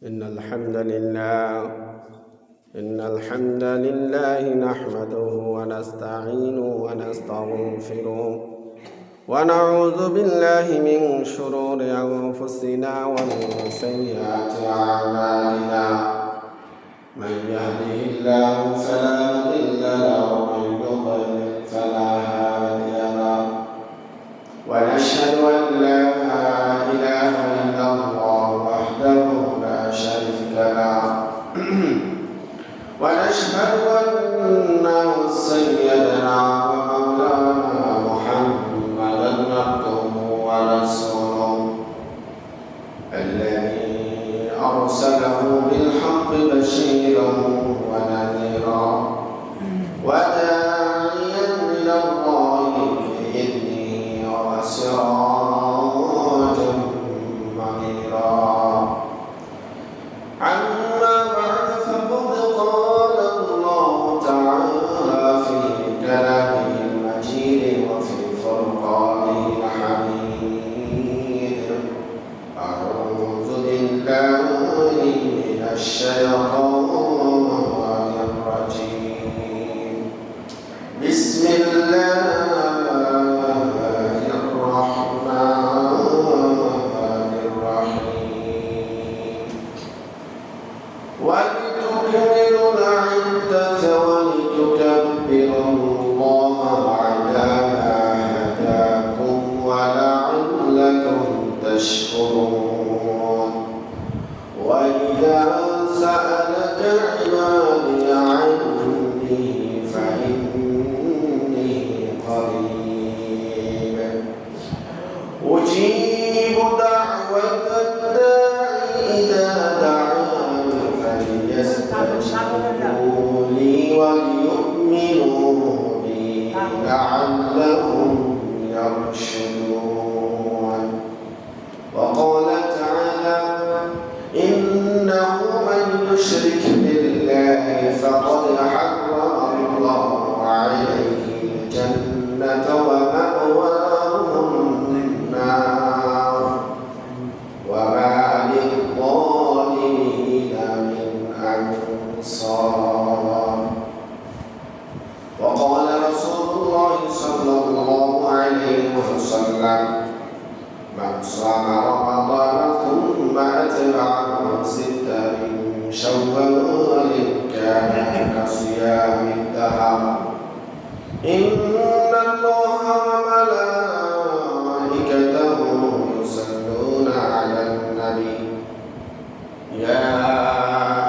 إن الحمد لله نحمده ونستعينه ونستغفره ونعوذ بالله من شرور أنفسنا ومن سيئات أعمالنا من يهده الله فلا مضل له ومن يضلل فلا هادي له ونشهد أن لا إله إلا الله وحده لا شريك له ونشهد أن سيدنا ومولانا محمدا عبده ورسوله الذي أرسله بالحق بشيرا ونذيرا وداعيا إلى الله بإذنه وسراجا منيرا. أما بعد فقد قال الله تعالى في كلامه المجيد وفي فرقانه الحميد. أعوذ بالله من الشيطان الرجيم. بسم الله الرحمن الرحيم. ولتكملوا العدة ولتكبروا الله على ما هداكم ولعلكم تشكرون. وإذا سألك عبادي عني فإني قريب أجيب دعوة الداع إذا دعان فليستجيبوا لي وليؤمنوا بي لعلهم يرشدون. وقال تعالى إنه من يشرك بالله فقد حرم الله عليه الجنة ومأواه النار وما للظالمين من أنصار. وقال رسول الله صلى الله عليه وسلم من صام رمضان ثم أتبعه ستا من شوال كان كصيام الدهر. إن الله وملائكته يصلون على النبي يا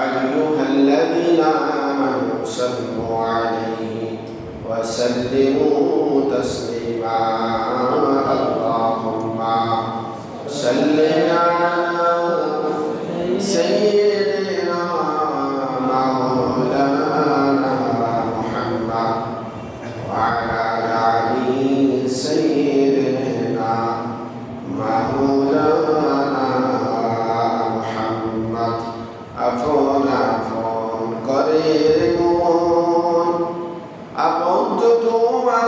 أيها الذين آمنوا صلوا عليه وسلموا تسليما. اللهم صل على سيدنا مولانا محمد وعلى آل سيدنا مولانا محمد. عفون قريب أقمت توما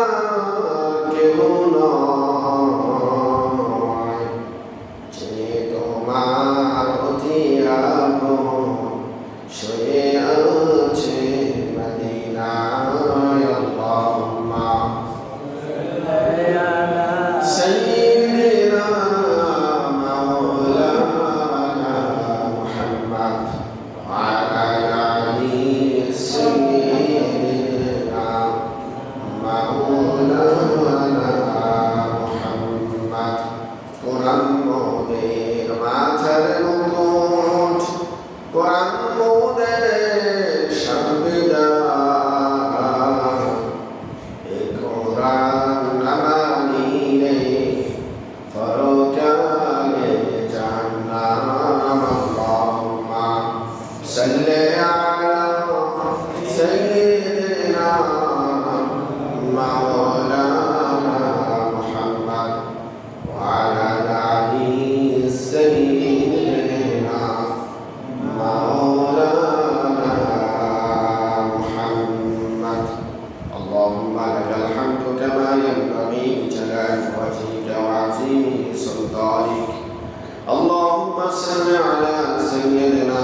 اللهم صل على سيدنا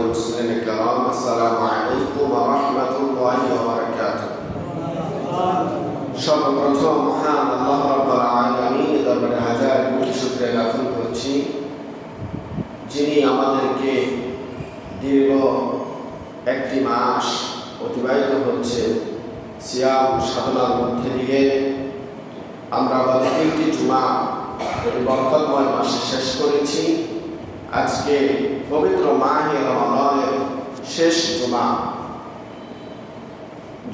মুসলিম کرام আসসালামু আলাইকুম ওয়া রাহমাতুল্লাহি ওয়া বারাকাতুহু। সর্বপ্রথম মহান আল্লাহ রাব্বুল আলামিনের দরবারে হাজার কোটি শুকরিয়া জ্ঞাপন করছি, যিনি আমাদেরকে দীর্ঘ একটি মাস অতিবাহিত হচ্ছে সিয়াম সাধনার মধ্যে দিয়ে আমরা গত 3টি জুমা এই বরকতময় মাসে শেষ করেছি। আজকে পবিত্র মাহে রমাদানের শেষ জুমা,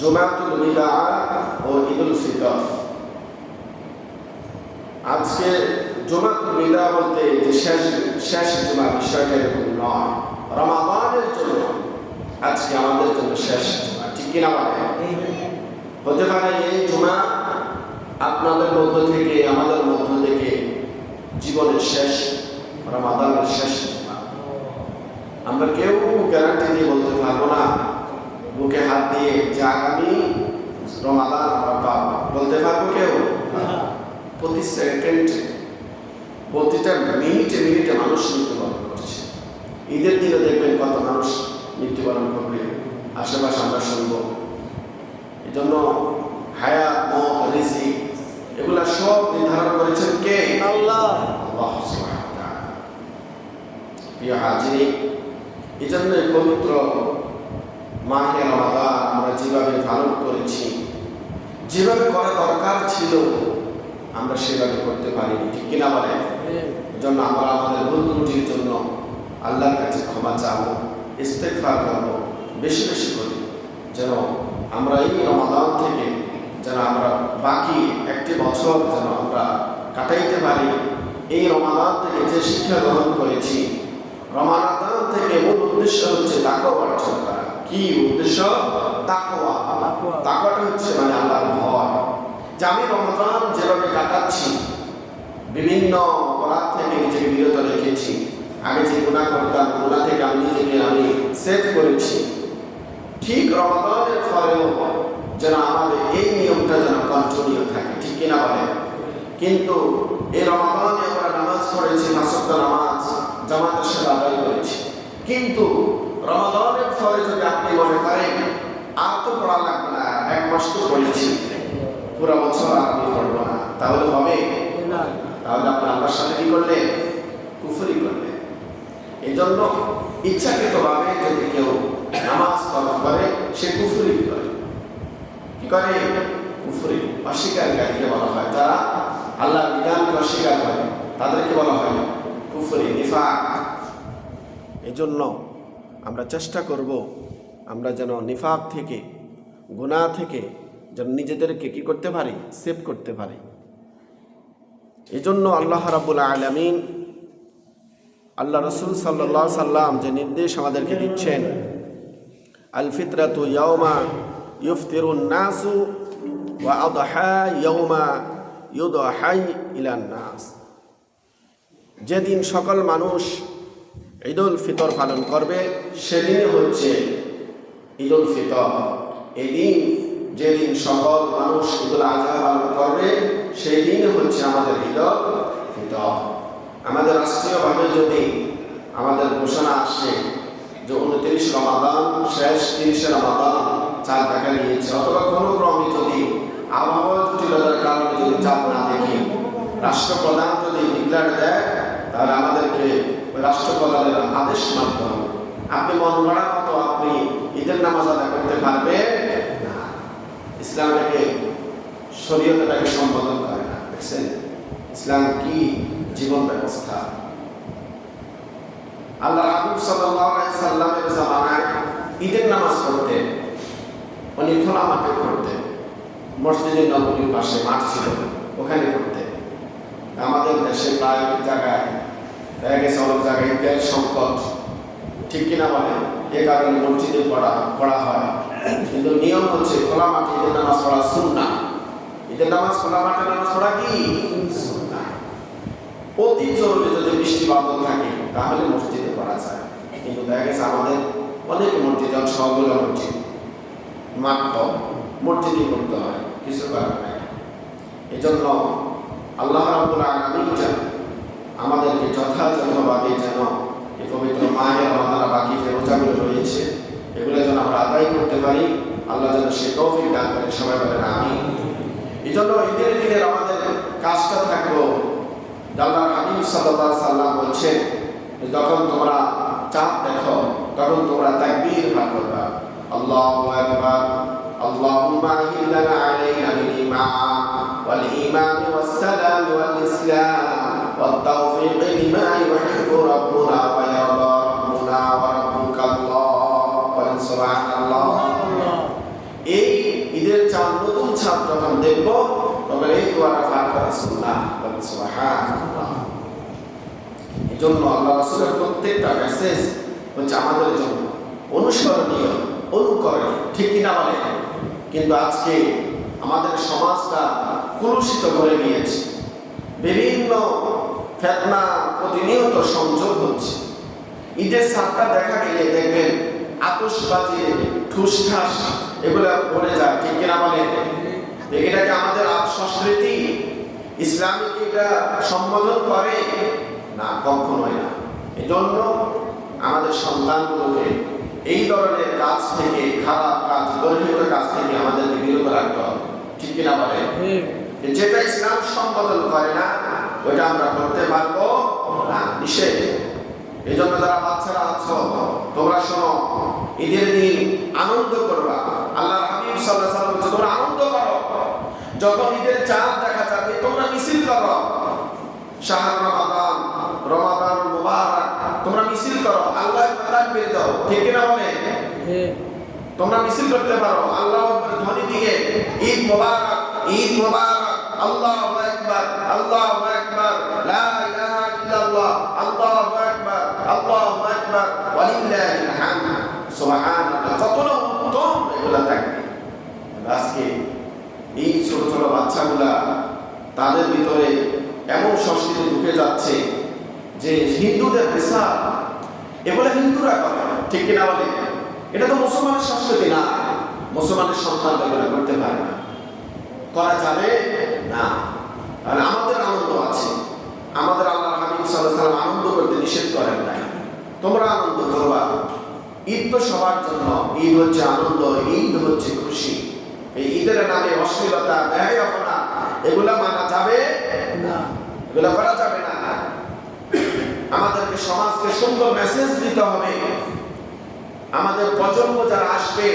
জুমাতুল বিদা ও ঈদুল ফিতর। আজকে জুমাতুল বিদা বলতে যে শেষ জুমা, বিষয়টা এরকম নয়। রমাদানের জন্য আজকে আমাদের জন্য শেষ জুমা, ঠিক কিনা বলে? হতে পারে এই জুমা আপনাদের মধ্য থেকে, আমাদের মধ্য থেকে জীবনের শেষ, রমাদানের শেষ জুমা। আমরা কেউ গ্যারান্টি দিয়ে বলতে পারবো না, বুকে হাত দিয়ে যে আগামী রমাদান আমরা পাবো, বলতে পারবো কেউ? প্রতি সেকেন্ডে, প্রতিটা মিনিটে মিনিটে মানুষ মৃত্যুবরণ করছে। ঈদের দিনে দেখবেন কত মানুষ মৃত্যুবরণ করবে, আশেপাশে আমরা শুনবো। এই জন্য হায়াত, মত, রিজিক এগুলা সব নির্ধারণ করেছেন কে? আল্লাহ। আল্লাহ সুবহানাহু ওয়া তাআলা। প্রিয় হাজিরিন, এই জন্য পবিত্র মাহে রমাদান আমরা যেভাবে পালন করেছি, যেভাবে করা দরকার ছিল আমরা সেভাবে করতে পারিনি, ঠিক কিনা বলেন? এই জন্য আমরা আমাদের ভুল ত্রুটির জন্য আল্লাহর কাছে ক্ষমা চাবো, ইস্তেগফার করবো বেশি বেশি করে, যেন আমরা এই রমাদান থেকে যেন আমরা বাকি একটি বছর যেন আমরা কাটাইতে পারি। এই রমাদান থেকে যে শিক্ষা গ্রহণ করেছি, রমাদান থেকে মূল উদ্দেশ্য হচ্ছে তাকওয়া অর্জন করা। কি উদ্দেশ্য? তাকওয়া। তাকওয়াটা হচ্ছে মানে আল্লাহর ভয়। যে আমি রমাদান যেভাবে কাটাচ্ছি, বিভিন্ন অপরাধ থেকে নিজেকে বিরত রেখেছি, আগে যে গুনাহ করতাম গুনাহ থেকে আমি নিজেকে সেভ করেছি, ঠিক রমাদানের ফলেও যেন আমাদের এই নিয়মটা যেন কন্টিনিউ থাকে, ঠিক কিনা বলে? কিন্তু এই রমাদানে আমরা নামাজ পড়েছি, 5 ওয়াক্ত নামাজ জামাতের সাথে আদায় করেছি, কিন্তু রমাদানের ফলে যদি আপনি মনে করেন আর তো পড়া লাগবে না, 1 মাস তো পড়েছি, পুরো বছর আর আমি পড়বো না, তাহলে হবে না। তাহলে আপনি আল্লাহর সাথে কি করলেন? কুফরি করলেন। এই জন্য ইচ্ছাকৃতভাবে যদি কেউ নামাজ তরক করে, সে কুফরি করে। কি করে? কুফরি, অস্বীকারীকে বলা হয়। যারা আল্লাহর বিধানকে অস্বীকার করে তাদেরকে বলা হয় কুফরি, নিফাক। এই জন্য আমরা চেষ্টা করব আমরা যেন নিফাক থেকে, গুনাহ থেকে যেন নিজেদেরকে কি করতে পারি? সেভ করতে পারি। এই জন্য আল্লাহ রাব্বুল আলামিন, আল্লাহ রাসূল সাল্লাল্লাহু আলাইহি সাল্লাম যে নির্দেশ আমাদেরকে দিচ্ছেন, আল ফিতরাতু ইয়াউমা ইফতিরুন নাসু ওয়া আদহা ইয়াউমা ইউদহাই ইলান নাস। যেদিন সকল মানুষ ঈদুল ফিতর পালন করবে সেদিন হচ্ছে ঈদুল ফিতর। এদিন যেদিন সকল মানুষ ঈদুল আযহা পালন করবে সেই দিন হচ্ছে আমাদের ঈদুল ফিতর। আমাদের রাষ্ট্রীয়ভাবে যদি আমাদের ঘোষণা আসে যে 29 রমাদান শেষ, 30 রমাদান চাঁদ দেখা নিয়েছে, অথবা কোনো ক্রমে যদি আবহাওয়া জটিলতার কারণে যদি চাঁদ না দেখি, রাষ্ট্রপ্রধান যদি ডিক্লেয়ার দেয়, তাহলে আমাদেরকে ওই রাষ্ট্রপ্রধানের আদেশ মানতে হবে। আপনি মন গড়া মতো আপনি ঈদের নামাজ আদায় করতে পারবেন না। ইসলামটাকে, শরীয়তটাকে সম্বোধন করে না। দেখছেন ইসলাম কি জীবন ব্যবস্থা। আল্লাহ রাসূল সাল্লাল্লাহু আলাইহি সাল্লামের জামানায় ঈদের নামাজ পড়তে উনি খোলা মাঠে পড়তেন। মসজিদে নববীর পাশে মাঠ ছিল, ওখানে পড়তেন। আমাদের দেশে প্রায় জায়গায় দেখা গেছে অনেক জায়গায় ঈদের সংকট, ঠিক কিনা বলেন? এ কারণে মসজিদে পড়া হয়, কিন্তু নিয়ম হচ্ছে খোলা মাঠে ঈদের নামাজ পড়া সুন্নাহ। ঈদের নামাজ খোলা মাঠে নামাজ পড়া কি সুন্নাহ। অতি জরুরি যদি বৃষ্টি বাদল থাকে তাহলে মসজিদে পড়া যায়, কিন্তু দেখা গেছে আমাদের অনেক মসজিদ, সবগুলো মসজিদ মাঠ কম, মসজিদই করতে হয়, কিছু করার নাই। এই জন্য আল্লাহ রাব্বুল আলামিন যেন আমাদেরকে যথাযথভাবে যেন এই পবিত্র মাহে রমাদান বাকি যে রোজাগুলো রয়েছে এগুলো যেন আমরা আদায় করতে পারি। আল্লাহ যেন সে তৌফিক দান করেন, সবাই বলেন আমিন। এই জন্য ঈদের দিনের আমাদের কাজটা থাকলো, আল্লাহর হাবিব সাল্লাল্লাহু আলাইহি সাল্লাম বলছেন যখন তোমরা চাঁদ দেখো তখন তোমরা তাকবীর পাঠ করবা, আল্লাহু আকবার, আল্লাহুম্মা আহিল্লানা আলাইনা বিল ঈমান ওয়াল ঈমান ওয়াস সালাম ওয়াল ইসলাম ওয়াত তাওফীক লিমা ইউহিব্বু রাব্বুনা ওয়া ইয়ারদা রাব্বুনা ওয়া রাব্বুকাল্লাহ ওয়া সুবহানাল্লাহ। এই ঈদের চাঁদ নতুন চাঁদ যখন দেখব তখন এই দোয়াটা পাঠ করা সুন্নাহ, বলেন সুবহানাল্লাহ। এই জন্য আল্লাহ রাসূলের প্রত্যেকটা মেসেজ হচ্ছে আমাদের জন্য অনুসরণীয়, অনুকরণীয়, ঠিক কিনা বলে? কিন্তু আজকে আমাদের সমাজটা কলুষিত করে গিয়েছে, বিভিন্ন ফিতনা প্রতিনিয়ত সংযোগ হচ্ছে। ঈদের চাঁদটা দেখা গেলে দেখবেন আতশবাজি, ঠুসঠাস এগুলো বলে যায়, ঠিক কিনা বলে? এটা কি আমাদের সংস্কৃতি? ইসলামী কি এটা সম্বোধন করে? না, কখনোই না। এজন্য আমাদের সন্তানগুলোকে এই ধরনের কাজ থেকে, খারাপ কাজ, গর্হিত কাজ থেকে আমাদেরকে বিরত রাখতে হবে, ঠিক কিনা বলে? যেটা ইসলাম সম্বোধন করে না ওইটা আমরা করতে পারবো না, নিষেধ। এই জন্য যারা বাচ্চারা আছো তোমরা শোনো, ঈদের দিন আনন্দ করবা। আল্লাহর হাবিব সাল্লাল্লাহু আলাইহি ওয়াসাল্লাম বলেছেন তোমরা আনন্দ করো, যখন ঈদের চাঁদ দেখা যাবে তোমরা মিছিল করো, শাহর রমাদান, রমাদান মুবারক, তোমরা মিছিল করো, আল্লাহু আকবার তাকবীর দাও, ঠিক কিনা বলে? তোমরা মিছিল করতে পারো, আল্লাহু আকবার ধ্বনি দিয়ে ঈদ মুবারক, ঈদ মুবারক, আল্লাহু আকবার, আল্লাহু আকবার, লা ইলাহা ইল্লাল্লাহ, আল্লাহু আকবার, আল্লাহু আকবার, ওয়ালিল্লাহিল হামদ, সুবহানাল্লাহ। কত উত্তম এগুলা থাকবে। আজকে এই ছোট ছোট বাচ্চাগুলা তাদের ভিতরে এমন সংস্কৃতি ঢুকে যাচ্ছে যে হিন্দুদের পেশা এগুলো হিন্দুরা করে, ঠিক কিনা বলে? এটা তো মুসলমানের সংস্কৃতি না, মুসলমানের সন্তান এগুলো করতে পারে না, করা যাবে না। আর আমাদের আনন্দ আছে, আমাদের আল্লাহর হাবিব সাল্লাল্লাহু আলাইহি ওয়াসাল্লাম আনন্দ করতে নিষেধ করেন নাই। তোমরা আনন্দ করবা, ঈদ তো সবার জন্য, ঈদ হচ্ছে আনন্দ, ঈদ হচ্ছে খুশি। এই ঈদের নামে অশ্লীলতা, বেহায়াপনা এগুলা মানা যাবে না, এগুলা করা যাবে না। আমাদেরকে সমাজকে সুন্দর মেসেজ দিতে হবে, আমাদের প্রজন্ম যারা আসবে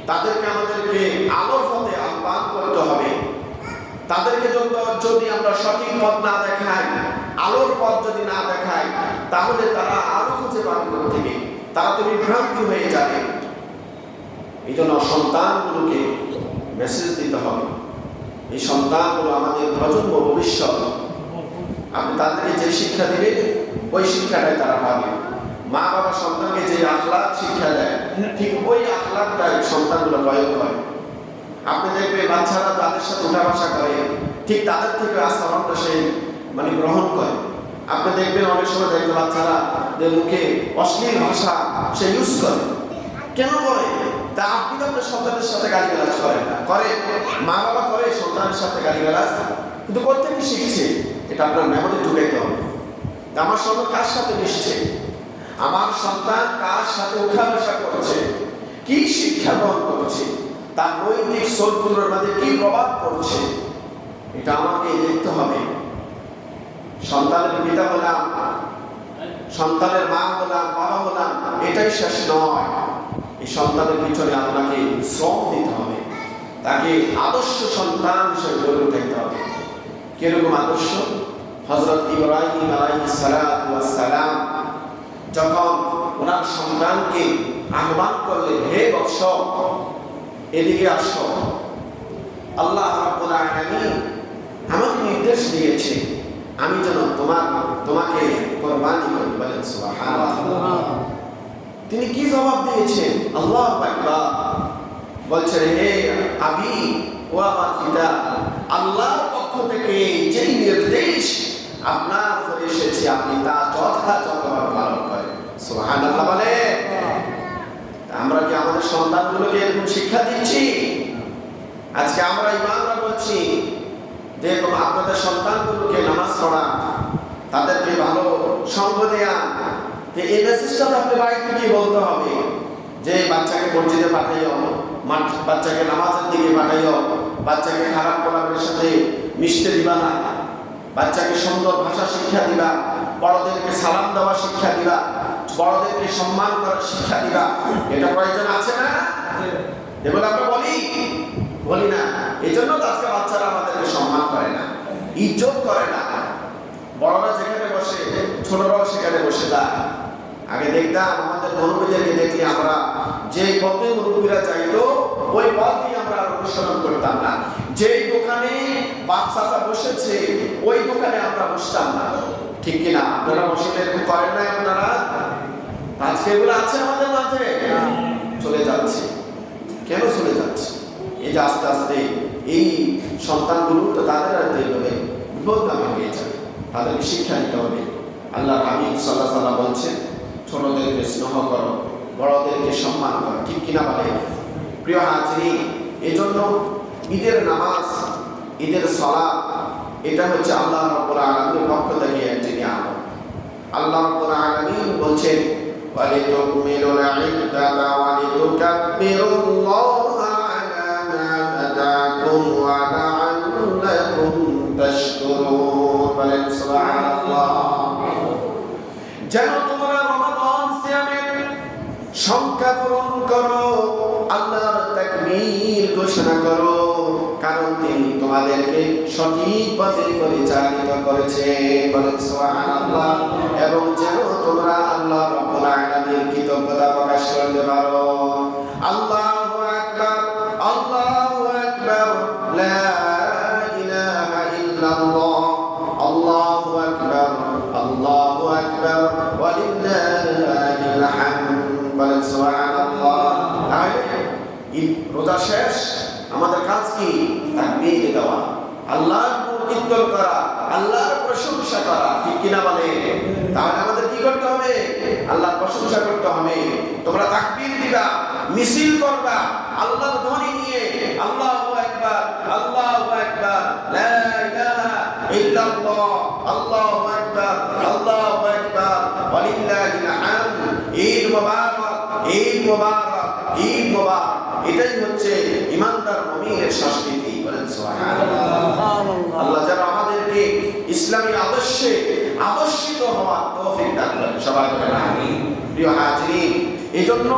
তাদেরকে আমাদেরকে আলোর পথে আহ্বান করতে হবে। তাদেরকে যদি আমরা সঠিক পথ না দেখাই, আলোর পথ যদি না দেখাই, তাহলে তারা আলো খুঁজে পাবে কোথা থেকে? তারা তো বিভ্রান্তি হয়ে যাবে। এই জন্য সন্তানগুলোকে মেসেজ দিতে হবে। এই সন্তানগুলো আমাদের প্রজন্ম, ভবিষ্যৎ। আপনি তাদেরকে যে শিক্ষা দিবেন ওই শিক্ষাটাই তারা পাবে। মা বাবা সন্তানকে যে আখলাক শিক্ষা দেয় ঠিক ওই আখলাকটাই সন্তানগুলো প্রয়োগ করে। আপনি দেখবেন বাচ্চারা তাদের সাথে উঠা বসা করে, ঠিক তাদের থেকে আচরণটা সে গ্রহণ করে। আপনি দেখবেন অনেক সময় দেখবেন বাচ্চারা মুখে অশ্লীল ভাষা সে ইউজ করে। কেন করে? তা আপনি তো আপনার সন্তানের সাথে গালিগালাজ করেন না, করে মা বাবা করে সন্তানের সাথে গালিগালাজ, কিন্তু করতে কি শিখছে এটা আপনার মেমোরি ঢুকাইতে হবে। আমার সন্তান কার সাথে মিশছে, আমার সন্তান কার সাথে উঠা বসা করছে, কি শিক্ষা গ্রহণ করছে, তার নৈতিক চরিত্রের মধ্যে কি প্রভাব পড়ছে, এটা আমাকে দেখতে হবে। সন্তানের পিতা হলাম, সন্তানের মা হলাম, বাবা হলাম, এটাই শেষ নয়। এই সন্তানের পিছনে আপনাকে শ্রম দিতে হবে, তাকে আদর্শ সন্তান হিসেবে গড়ে উঠাইতে হবে। কিরকম আদর্শ? হযরত ইব্রাহিম আলাইহিস সালাতু ওয়াস সালাম যখন ওনার সন্তানকে আহ্বান করলেন, হে বৎস এদিকে আসো, আল্লাহ রাব্বুল আলামিন আমাকে নির্দেশ দিয়েছে আমি যেন তোমাকে কুরবানি করি, বলেন সুবহানাল্লাহ। তিনি কি জবাব দিয়েছেন? আল্লাহু আকবার। বলছেন, হে আবি ও আমার পিতা, আল্লাহর পক্ষ থেকে যেই নির্দেশ আপনার উপরে এসেছে আপনি তা যথাযথভাবে পালন করেন। সুবহানাল্লাহ বলে। আমরা কি আমাদের সন্তানগুলোকে এরকম শিক্ষা দিচ্ছি? আজকে আমরা ইমামরা বলছি দেখো আপনাদের সন্তানগুলোকে নামাজ পড়ান, তাদেরকে ভালো সঙ্গ দেয়া, যে এই মেসেজটা তো আপনি বাড়ি থেকে বলতে হবে যে বাচ্চাকে মসজিদে পাঠাইও, বাচ্চাকে নামাজের দিকে পাঠাইও, বাচ্চাকে খারাপ কলামের সাথে মিশতে দিবা না, বাচ্চাকে সুন্দর ভাষা শিক্ষা দিবা, বড়দেরকে সালাম দেওয়া শিক্ষা দিবা, বড়দেরকে সম্মান করার শিক্ষা দিবা। এটা প্রয়োজন আছে না? এগুলো আমরা বলি না। এই জন্য তো আজকে বাচ্চারা আমাদেরকে সম্মান করে না, ইজ্জত করে না। বড়রা যেখানে বসে ছোটরাও সেখানে বসে যায়। আগে দেখতাম আমাদের মুরব্বীদেরকে দেখলে আমরা যে পথে মুরব্বীরা চাইতো ওই পথ দিয়ে আমরা অনুসরণ করতাম না। যেই দোকানে বাপ চাচা বসেছে ওই দোকানে আমরা বসতাম না, ঠিক কিনা? আপনারা বসে এরকম করেন না আপনারা? আজকে এগুলো আছে আমাদের মাঝে, চলে যাচ্ছে। কেন চলে যাচ্ছে? এই যে আস্তে আস্তে এই সন্তানগুলো তো তাদের আর এইভাবে বিপদগামী হয়ে যাবে, তাদেরকে শিক্ষা দিতে হবে। আল্লাহ হাবিব সাল্লাল্লাহু আলাইহি ওয়াসাল্লাম বলছেন, ছোটদেরকে স্নেহ করো, বড়দেরকে সম্মান করো, ঠিক কিনা বলে? প্রিয় হাজিরিন, এই জন্য ঈদের নামাজ, ঈদের সালাত, এটা হচ্ছে আল্লাহ রাব্বুল আলামিনের পক্ষ থেকে একটি নিয়ামত। আল্লাহ রাব্বুল আলামিন বলছেন, ওয়ালিতুকমিলুল ইদ্দাতা ওয়ালিতুকাব্বিরুল্লাহা আলা মা হাদাকুম ওয়া লাআল্লাকুম তাশকুরুন। বলেন সুবহানাল্লাহ। যেন তোমরা রমাদান সিয়ামের সংখ্যা পূরণ করো, আল্লাহর তাকবীর ঘোষণা করো, কারণ তিনি তোমাদেরকে সঠিক পথে পরিচালিত করেছেন। বলেন সুবহানাল্লাহ। এবং যেন তোমরা আল্লাহ রাব্বুল আলামিনের কৃতজ্ঞতা প্রকাশ করতে পারো। আল্লাহু আকবার, আল্লাহু আকবার, লা ইলাহা ইল্লাল্লাহ, আল্লাহু আকবার, আল্লাহু আকবার, ওয়ালিল্লাহিল হামদ। বলেন সুবহানাল্লাহ। রোজা শেষ, আমাদের কাজ কি? তাকবীর দেওয়া, আল্লাহর কীর্তন করা, আল্লাহর প্রশংসা করা, ঠিক কিনা বলে? তাহলে আমাদের কি করতে হবে? আল্লাহর প্রশংসা করতে হবে। তোমরা তাকবীর দিবা, মিছিল করবা, আল্লাহর ধ্বনি নিয়ে, আল্লাহু আকবার, আল্লাহু আকবার, লা ইলাহা ইল্লাল্লাহ, আল্লাহু আকবার, আল্লাহু আকবার, ওয়ালিল্লাহিল হামদ। ঈদ মুবারক, ঈদ মুবারক, ঈদ মুবারক। এটাই হচ্ছে ইমানদার মুমিনের সংস্কৃতি। বলেন সুবহানাল্লাহ। আল্লাহ যেন আমাদেরকে ইসলামী আদর্শে আদর্শিত হওয়ার তৌফিক দান করেন। সবাই বলেন আমিন। প্রিয় হাজিরিন, এজন্য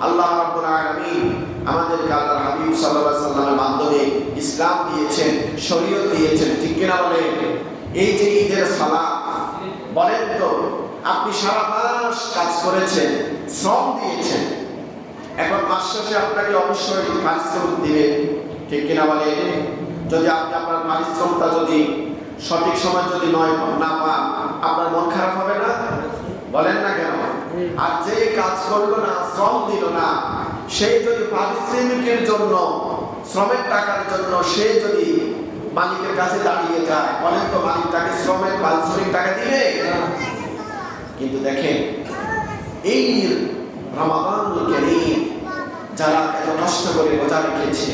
আল্লাহ রাব্বুল আলামিন আমাদেরকে আল্লাহর হাবিব সাল্লাল্লাহু আলাইহি ওয়াসাল্লামের মাধ্যমে ইসলাম দিয়েছেন, শরীয়ত দিয়েছেন, ঠিক কিনা বলেন? এই যে ঈদের সালাত, বলেন তো আপনি সারা মাস কাজ করেছেন, শ্রম দিয়েছেন, এখন মাস শেষে আপনাকে অবশ্যই পারিশ্রমিক দিবে, ঠিক কিনা বলে? যদি আপনি আপনার পারিশ্রমটা যদি সঠিক সময় যদি না পান, আপনার মন খারাপ হবে না? বলেন না কেন? আর যে কাজ করলো না, শ্রম দিল না, সেই যদি পারিশ্রমিকের জন্য, শ্রমের টাকার জন্য সে যদি মালিকের কাছে দাঁড়িয়ে যায়, বলেন তো মালিক তাকে শ্রমের পারিশ্রমিক টাকা দিবে? কিন্তু দেখেন, এই রমাদানুল কারীম যারা এত কষ্ট করে রোজা রেখেছে,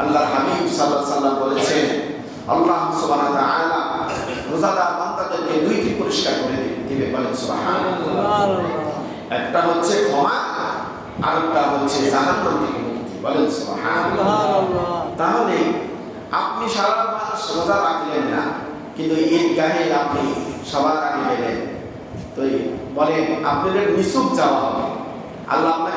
আল্লাহর হাবিব সাল্লাল্লাহু আলাইহি ওয়াসাল্লাম বলেছেন, আল্লাহ সুবহানাহু ওয়া তাআলা রোজাদার বান্দাদেরকে দুইটি পুরস্কার করে দিবে। বলেন সুবহানাল্লাহ। একটা হচ্ছে ক্ষমা, আর একটা হচ্ছে জাহান্নাম থেকে মুক্তি। বলেন সুবহানাল্লাহ। তাহলে আপনি সারা মাস রোজা রাখলেন না, কিন্তু ঈদগাহে আপনি সবার আগে গেলেন, তো বলেন আপনাদের নিসুক যাওয়া হবে, আল্লাহ আপনাকে